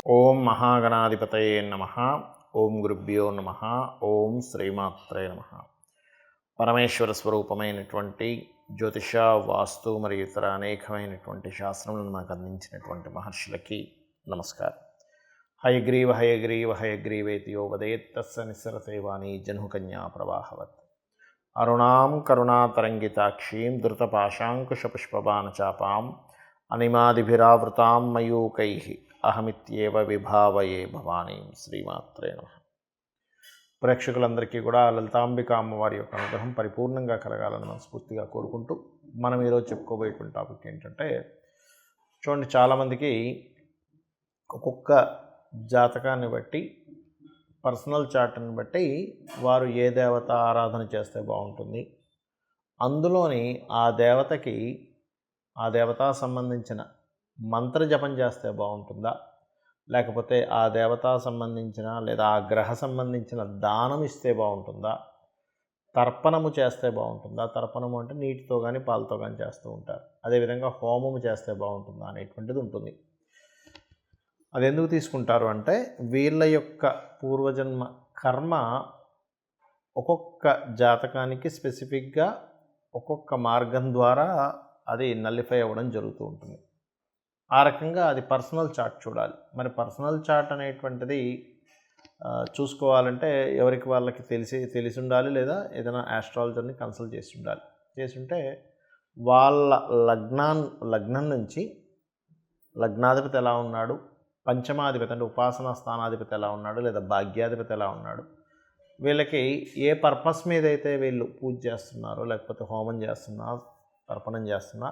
ఓం మహాగణాధిపతయే నమః. ఓం గురుభ్యో నమః. ఓం శ్రీమాత్రే నమః. పరమేశ్వర స్వరూపమైనటువంటి జ్యోతిష, వాస్తు మరియు ఇతర అనేకమైనటువంటి శాస్త్రములను మనకు అందించినటువంటి మహర్షులకి నమస్కారం. హయగ్రీవ హయగ్రీవ హయగ్రీవేతి యో వదేత్ తస్య నిస్సరతే వాణి జహ్నుకన్యా ప్రవాహవత్. అరుణాం కరుణాతరంగితాక్షీం ధృతపాశాంకుశపుష్పబాణచాపాం అనిమాదిభిరావృతాం మయూకైః అహమిత్యేవ విభావయే భవానీం. శ్రీమాత్రే నమః. ప్రేక్షకులందరికీ కూడా లలితాంబిక అమ్మవారి యొక్క అనుగ్రహం పరిపూర్ణంగా కలగాలని మనస్ఫూర్తిగా కోరుకుంటూ మనం ఈరోజు చెప్పుకోబోయేటువంటి టాపిక్ ఏంటంటే, చూడండి, చాలామందికి ఒక్కొక్క జాతకాన్ని బట్టి, పర్సనల్ చార్ట్ని బట్టి వారు ఏ దేవత ఆరాధన చేస్తే బాగుంటుంది, అందులోని ఆ దేవతకి ఆ దేవతా సంబంధించిన మంత్ర జపం చేస్తే బాగుంటుందా, లేకపోతే ఆ దేవతా సంబంధించిన లేదా ఆ గ్రహ సంబంధించిన దానం ఇస్తే బాగుంటుందా, తర్పణము చేస్తే బాగుంటుందా. తర్పణము అంటే నీటితో కానీ పాలతో కానీ చేస్తూ ఉంటారు. అదేవిధంగా హోమము చేస్తే బాగుంటుందా అనేటువంటిది ఉంటుంది. అది ఎందుకు తీసుకుంటారు అంటే, వీళ్ళ యొక్క పూర్వజన్మ కర్మ ఒక్కొక్క జాతకానికి స్పెసిఫిక్గా ఒక్కొక్క మార్గం ద్వారా అది నల్లిఫై అవ్వడం జరుగుతూ ఉంటుంది. ఆ రకంగా అది పర్సనల్ చార్ట్ చూడాలి. మరి పర్సనల్ చార్ట్ అనేటువంటిది చూసుకోవాలంటే ఎవరికి వాళ్ళకి తెలిసి ఉండాలి, లేదా ఏదైనా ఆస్ట్రాలజర్ని కన్సల్ట్ చేసి ఉంటే వాళ్ళ లగ్నం నుంచి లగ్నాధిపతి ఎలా ఉన్నాడు, పంచమాధిపతి అంటే ఉపాసనా స్థానాధిపతి ఎలా ఉన్నాడు, లేదా భాగ్యాధిపతి ఎలా ఉన్నాడు, వీళ్ళకి ఏ పర్పస్ మీద అయితే వీళ్ళు పూజ చేస్తున్నారో, లేకపోతే హోమం చేస్తున్నా, తర్పణం చేస్తున్నా,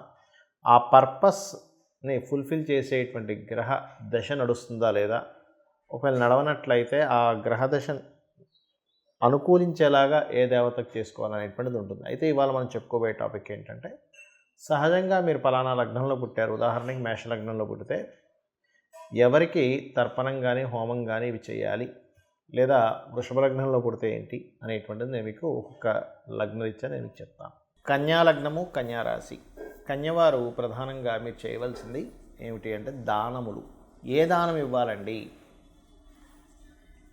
ఆ పర్పస్ని ఫుల్ఫిల్ చేసేటువంటి గ్రహ దశ నడుస్తుందా లేదా, ఒకవేళ నడవనట్లయితే ఆ గ్రహ దశ అనుకూలించేలాగా ఏ దేవతకు చేసుకోవాలనేటువంటిది ఉంటుంది. అయితే ఇవాళ మనం చెప్పుకోబోయే టాపిక్ ఏంటంటే, సహజంగా మీరు పలానా లగ్నంలో పుట్టారు, ఉదాహరణకి మేష లగ్నంలో పుట్టితే ఎవరికి తర్పణం కానీ హోమం కానీ ఇవి చేయాలి, లేదా వృషభ లగ్నంలో పుడితే ఏంటి అనేటువంటిది నేను మీకు ఒక్కొక్క లగ్నరీత్యా నేను చెప్తాను. కన్యా లగ్నము, కన్యా రాశి. కన్యవారు ప్రధానంగా మీరు చేయవలసింది ఏమిటి అంటే దానములు. ఏ దానం ఇవ్వాలండి?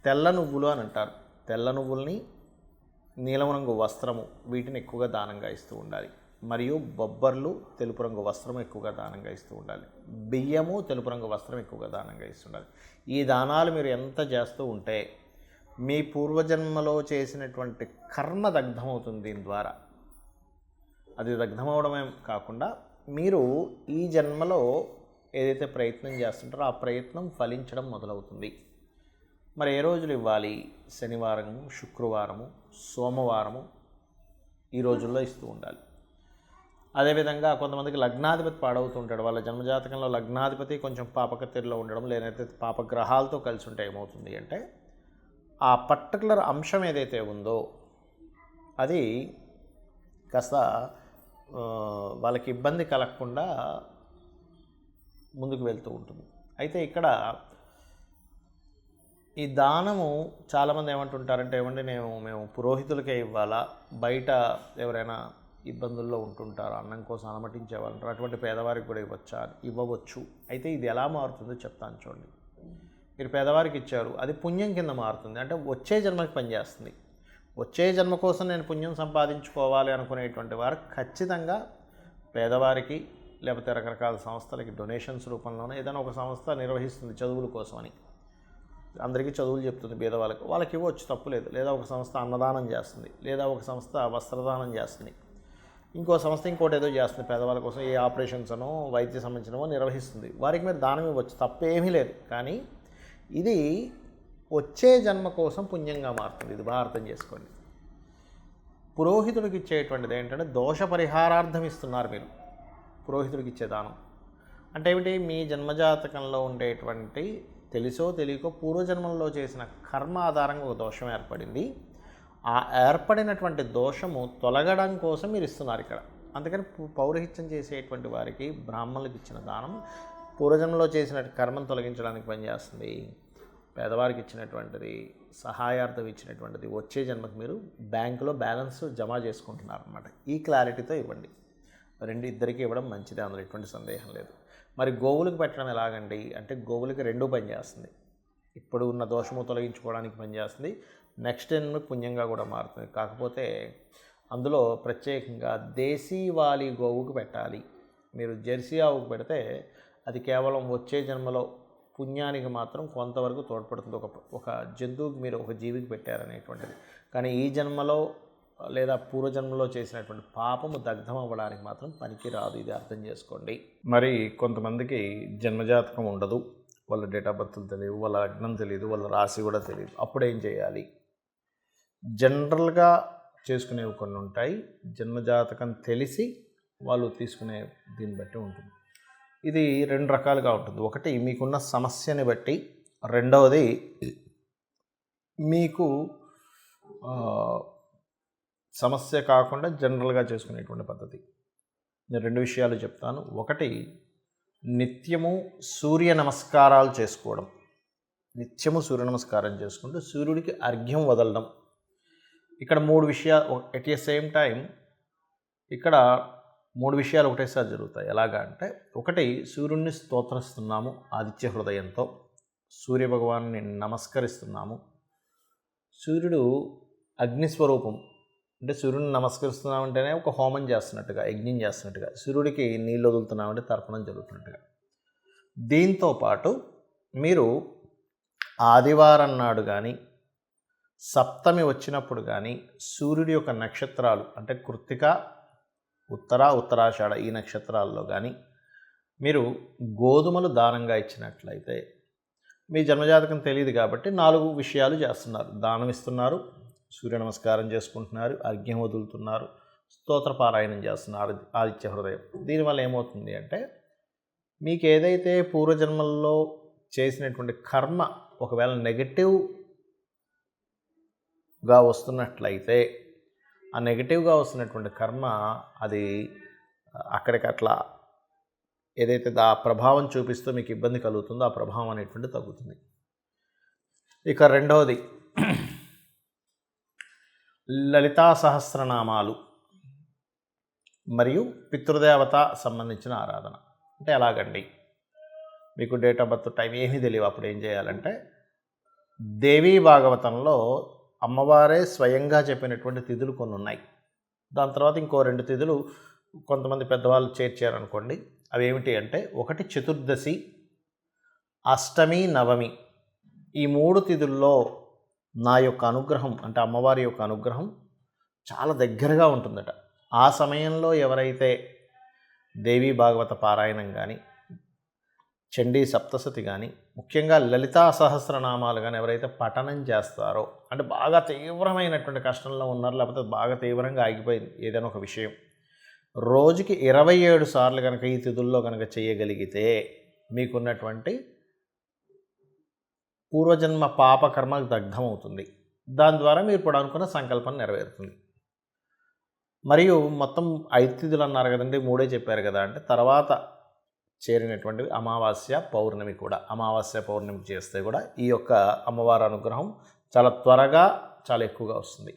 తెల్ల నువ్వులు అని అంటారు. తెల్ల నువ్వుల్ని, నీలం రంగు వస్త్రము, వీటిని ఎక్కువగా దానంగా ఇస్తూ ఉండాలి. మరియు బొబ్బర్లు, తెలుపు రంగు వస్త్రం ఎక్కువగా దానంగా ఇస్తూ ఉండాలి. బియ్యము, తెలుపు రంగు వస్త్రం ఎక్కువగా దానంగా ఇస్తుండాలి. ఈ దానాలు మీరు ఎంత చేస్తూ ఉంటే మీ పూర్వజన్మలో చేసినటువంటి కర్మ దగ్ధమవుతుంది. దీని ద్వారా అది దగ్ధమవడమే కాకుండా మీరు ఈ జన్మలో ఏదైతే ప్రయత్నం చేస్తుంటారో ఆ ప్రయత్నం ఫలించడం మొదలవుతుంది. మరి ఏ రోజులు ఇవ్వాలి? శనివారము, శుక్రవారము, సోమవారము ఈ రోజుల్లో ఇస్తూ ఉండాలి. అదేవిధంగా కొంతమందికి లగ్నాధిపతి పాడవుతుంటాడు. వాళ్ళ జన్మజాతకంలో లగ్నాధిపతి కొంచెం పాపకత్తిరిలో ఉండడం, లేనైతే పాపగ్రహాలతో కలిసి ఉంటే ఏమవుతుంది అంటే, ఆ పర్టికులర్ అంశం ఏదైతే ఉందో అది కాస్త వాళ్ళకి ఇబ్బంది కలగకుండా ముందుకు వెళ్తూ ఉంటుంది. అయితే ఇక్కడ ఈ దానము చాలామంది ఏమంటుంటారంటే, ఏమంటే మేము పురోహితులకే ఇవ్వాలా, బయట ఎవరైనా ఇబ్బందుల్లో ఉంటుంటారు, అన్నం కోసం అనుమతించే వాళ్ళు, అటువంటి పేదవారికి కూడా ఇవ్వవచ్చు. అయితే ఇది ఎలా మారుతుందో చెప్తాను చూడండి. మీరు పేదవారికి ఇచ్చారు, అది పుణ్యం కింద మారుతుంది. అంటే వచ్చే జన్మకి పనిచేస్తుంది. వచ్చే జన్మ కోసం నేను పుణ్యం సంపాదించుకోవాలి అనుకునేటువంటి వారు ఖచ్చితంగా పేదవారికి, లేకపోతే రకరకాల సంస్థలకి డొనేషన్స్ రూపంలోనే ఏదైనా ఒక సంస్థ నిర్వహిస్తుంది చదువుల కోసమని, అందరికీ చదువులు చెప్తుంది పేదవాళ్ళకి, వాళ్ళకి ఇవ్వచ్చు, తప్పులేదు. లేదా ఒక సంస్థ అన్నదానం చేస్తుంది, లేదా ఒక సంస్థ వస్త్రదానం చేస్తుంది, ఇంకో సంస్థ ఇంకోటి ఏదో చేస్తుంది పేదవాళ్ళ కోసం, ఏ ఆపరేషన్స్ అనో వైద్య సంబంధించినవో నిర్వహిస్తుంది, వారికి మీరు దానం ఇవ్వచ్చు, తప్పేమీ లేదు. కానీ ఇది వచ్చే జన్మ కోసం పుణ్యంగా మారుతుంది. ఇది బాగా అర్థం చేసుకోండి. పురోహితుడికి ఇచ్చేటువంటిది ఏంటంటే దోష పరిహారార్థం ఇస్తున్నారు మీరు. పురోహితుడికి ఇచ్చే దానం అంటే ఏమిటి? మీ జన్మజాతకంలో ఉండేటువంటి తెలిసో తెలియకో పూర్వజన్మల్లో చేసిన కర్మ ఆధారంగా ఒక దోషం ఏర్పడింది. ఆ ఏర్పడినటువంటి దోషము తొలగడం కోసం మీరు ఇస్తున్నారు ఇక్కడ. అందుకని పౌరోహిత్యం చేసేటువంటి వారికి, బ్రాహ్మణులకు ఇచ్చిన దానం పూర్వజన్మలో చేసిన కర్మను తొలగించడానికి పనిచేస్తుంది. పేదవారికి ఇచ్చినటువంటిది, సహాయార్థం ఇచ్చినటువంటిది వచ్చే జన్మకు మీరు బ్యాంకులో బ్యాలెన్స్ జమ చేసుకుంటున్నారన్నమాట. ఈ క్లారిటీతో ఇవ్వండి. ఇద్దరికి ఇవ్వడం మంచిదే, అందులో ఎటువంటి సందేహం లేదు. మరి గోవులకు పెట్టడం ఎలాగండి అంటే గోవులకి రెండూ పనిచేస్తుంది. ఇప్పుడు ఉన్న దోషము తొలగించుకోవడానికి పనిచేస్తుంది, నెక్స్ట్ జన్మ పుణ్యంగా కూడా మారుతుంది. కాకపోతే అందులో ప్రత్యేకంగా దేశీ వాలి గోవుకు పెట్టాలి. మీరు జెర్సీ ఆవుకు పెడితే అది కేవలం వచ్చే జన్మలో పుణ్యానికి మాత్రం కొంతవరకు తోడ్పడుతుంది, ఒక జంతువుకి మీరు ఒక జీవికి పెట్టారనేటువంటిది. కానీ ఈ జన్మలో లేదా పూర్వజన్మలో చేసినటువంటి పాపము దగ్ధం అవ్వడానికి మాత్రం పనికి రాదు, ఇది అర్థం చేసుకోండి. మరి కొంతమందికి జన్మజాతకం ఉండదు, వాళ్ళ డేట్ ఆఫ్ బర్త్లు తెలియదు, వాళ్ళ లగ్నం తెలియదు, వాళ్ళ రాశి కూడా తెలియదు. అప్పుడు ఏం చేయాలి? జనరల్గా చేసుకునేవి కొన్ని ఉంటాయి, జన్మజాతకం తెలిసి వాళ్ళు తీసుకునే దీన్ని బట్టి ఉంటుంది. ఇది రెండు రకాలుగా ఉంటుంది. ఒకటి మీకున్న సమస్యని బట్టి, రెండవది మీకు సమస్య కాకుండా జనరల్గా చేసుకునేటువంటి పద్ధతి. నేను రెండు విషయాలు చెప్తాను. ఒకటి, నిత్యము సూర్య నమస్కారాలు చేసుకోవడం. నిత్యము సూర్య నమస్కారం చేసుకుంటూ సూర్యుడికి అర్ఘ్యం వదలడం. ఇక్కడ మూడు విషయాలు ఎట్ ఏ సేమ్ టైం, ఇక్కడ మూడు విషయాలు ఒకటేసారి జరుగుతాయి. ఎలాగా అంటే, ఒకటి, సూర్యుడిని స్తోత్రిస్తున్నాము ఆదిత్య హృదయంతో, సూర్యభగవాన్ని నమస్కరిస్తున్నాము. సూర్యుడు అగ్నిస్వరూపం, అంటే సూర్యుడిని నమస్కరిస్తున్నామంటేనే ఒక హోమం చేస్తున్నట్టుగా, యజ్ఞం చేస్తున్నట్టుగా, సూర్యుడికి నీళ్ళు వదులుతున్నామంటే తర్పణం జరుగుతున్నట్టుగా. దీంతోపాటు మీరు ఆదివారం నాడు కానీ సప్తమి వచ్చినప్పుడు కానీ సూర్యుడి యొక్క నక్షత్రాలు అంటే కృత్తిక, ఉత్తరాషాఢ ఈ నక్షత్రాల్లో కానీ మీరు గోధుమలు దానంగా ఇచ్చినట్లయితే, మీ జన్మజాతకం తెలియదు కాబట్టి 4 విషయాలు చేస్తున్నారు. దానం ఇస్తున్నారు, సూర్య నమస్కారం చేసుకుంటున్నారు, అర్ఘ్యం వదులుతున్నారు, స్తోత్రపారాయణం చేస్తున్నారు ఆదిత్య హృదయం. దీనివల్ల ఏమవుతుంది అంటే, మీకు ఏదైతే పూర్వజన్మల్లో చేసినటువంటి కర్మ ఒకవేళ నెగటివ్గా వస్తున్నట్లయితే, ఆ నెగటివ్గా వస్తున్నటువంటి కర్మ అది అక్కడికట్లా ఏదైతే ఆ ప్రభావం చూపిస్తూ మీకు ఇబ్బంది కలుగుతుందో ఆ ప్రభావం అనేటువంటి తగ్గుతుంది. ఇక రెండవది, లలితా సహస్రనామాలు మరియు పితృదేవత సంబంధించిన ఆరాధన. అంటే ఎలాగండి? మీకు డేట్ ఆఫ్ బర్త్ టైం ఏమీ తెలియదు, అప్పుడు ఏం చేయాలంటే, దేవీ భాగవతంలో అమ్మవారే స్వయంగా చెప్పినటువంటి తిథులు కొన్ని ఉన్నాయి. దాని తర్వాత ఇంకో 2 తిథులు కొంతమంది పెద్దవాళ్ళు చేర్చారనుకోండి. అవి ఏమిటి అంటే, ఒకటి చతుర్దశి, అష్టమి, నవమి. ఈ 3 తిథుల్లో నా యొక్క అనుగ్రహం అంటే అమ్మవారి యొక్క అనుగ్రహం చాలా దగ్గరగా ఉంటుందట. ఆ సమయంలో ఎవరైతే దేవీ భాగవత పారాయణం కానీ, చండీ సప్తశతి కానీ, ముఖ్యంగా లలితా సహస్రనామాలు కానీ ఎవరైతే పఠనం చేస్తారో, అంటే బాగా తీవ్రమైనటువంటి కష్టంలో ఉన్నారు, లేకపోతే బాగా తీవ్రంగా ఆగిపోయింది ఏదైనా ఒక విషయం, రోజుకి 27 సార్లు కనుక ఈ తిథుల్లో కనుక చేయగలిగితే మీకున్నటువంటి పూర్వజన్మ పాపకర్మ దగ్ధమవుతుంది. దాని ద్వారా మీరు ఇప్పుడు అనుకున్న సంకల్పం నెరవేరుతుంది. మరియు మొత్తం 5 తిథులు అన్నారు కదండి, 3 చెప్పారు కదా అంటే, తర్వాత చేరినటువంటివి అమావాస్య, పౌర్ణమి కూడా. అమావాస్య, పౌర్ణమి చేస్తే కూడా ఈ యొక్క అమ్మవారి అనుగ్రహం చాలా త్వరగా చాలా ఎక్కువగా వస్తుంది.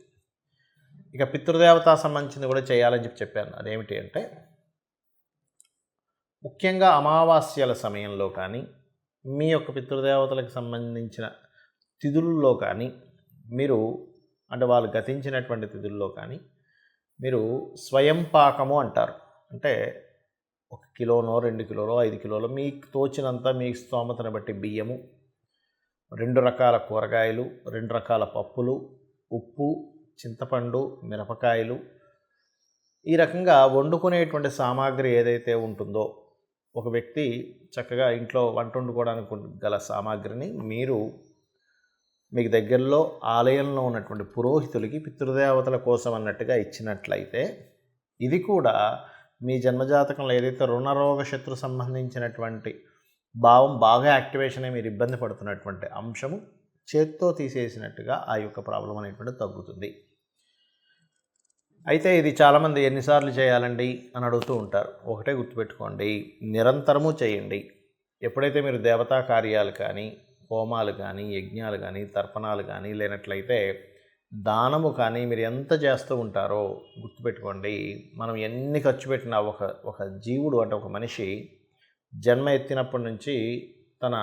ఇక పితృదేవత సంబంధించింది కూడా చేయాలని చెప్పాను. అదేమిటి అంటే, ముఖ్యంగా అమావాస్యల సమయంలో కానీ, మీ యొక్క పితృదేవతలకు సంబంధించిన తిథుల్లో కానీ మీరు, అంటే వాళ్ళు గతించినటువంటి తిథుల్లో కానీ మీరు స్వయం పాకము అంటారు. అంటే 1 కిలోనో 2 కిలోలో 5 కిలోలో మీకు తోచినంత మీ స్తోమతను బట్టి బియ్యము, 2 రకాల కూరగాయలు, 2 రకాల పప్పులు, ఉప్పు, చింతపండు, మిరపకాయలు, ఈ రకంగా వండుకునేటువంటి సామాగ్రి ఏదైతే ఉంటుందో, ఒక వ్యక్తి చక్కగా ఇంట్లో వంట వండుకోవడానికి గల సామాగ్రిని మీరు మీకు దగ్గరలో ఆలయంలో ఉన్నటువంటి పురోహితులకి పితృదేవతల కోసం అన్నట్టుగా ఇచ్చినట్లయితే, ఇది కూడా మీ జన్మజాతకంలో ఏదైతే రుణరోగ శత్రు సంబంధించినటువంటి భావం బాగా యాక్టివేషన్ అయి మీరు ఇబ్బంది పడుతున్నటువంటి అంశము చేత్తో తీసేసినట్టుగా ఆ యొక్క ప్రాబ్లం అనేటువంటి తగ్గుతుంది. అయితే ఇది చాలామంది ఎన్నిసార్లు చేయాలండి అని అడుగుతూ ఉంటారు. ఒకటే గుర్తుపెట్టుకోండి, నిరంతరము చేయండి. ఎప్పుడైతే మీరు దేవతా కార్యాలు కానీ, హోమాలు కానీ, యజ్ఞాలు కానీ, తర్పణాలు కానీ లేనట్లయితే దానము కానీ మీరు ఎంత చేస్తూ ఉంటారో గుర్తుపెట్టుకోండి. మనం ఎన్ని ఖర్చు పెట్టినా ఒక జీవుడు అంటే ఒక మనిషి జన్మ ఎత్తినప్పటి నుంచి తన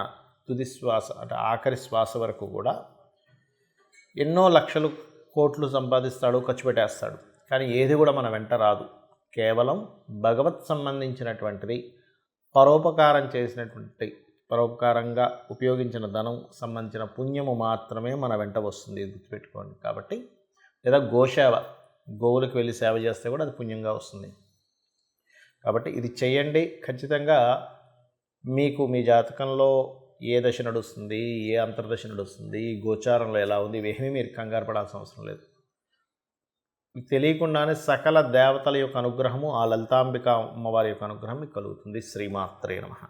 తుది శ్వాస అంటే ఆఖరి శ్వాస వరకు కూడా ఎన్నో లక్షలు కోట్లు సంపాదిస్తాడు, ఖర్చు పెట్టేస్తాడు. కానీ ఏది కూడా మన వెంట రాదు. కేవలం భగవత్ సంబంధించినటువంటిది, పరోపకారంగా ఉపయోగించిన ధనం సంబంధించిన పుణ్యము మాత్రమే మన వెంట వస్తుంది, గుర్తుపెట్టుకోండి. కాబట్టి లేదా గోసేవ, గోవులకు వెళ్ళి సేవ చేస్తే కూడా అది పుణ్యంగా వస్తుంది. కాబట్టి ఇది చేయండి. ఖచ్చితంగా మీకు మీ జాతకంలో ఏ దశ నడుస్తుంది, ఏ అంతర్దశ నడుస్తుంది, గోచారంలో ఎలా ఉంది, ఇవేమీ మీరు కంగారు పడాల్సిన అవసరం లేదు. మీకు తెలియకుండానే సకల దేవతల యొక్క అనుగ్రహము, ఆ లలితాంబిక అమ్మవారి యొక్క అనుగ్రహం మీకు కలుగుతుంది. శ్రీమాత్రే నమః.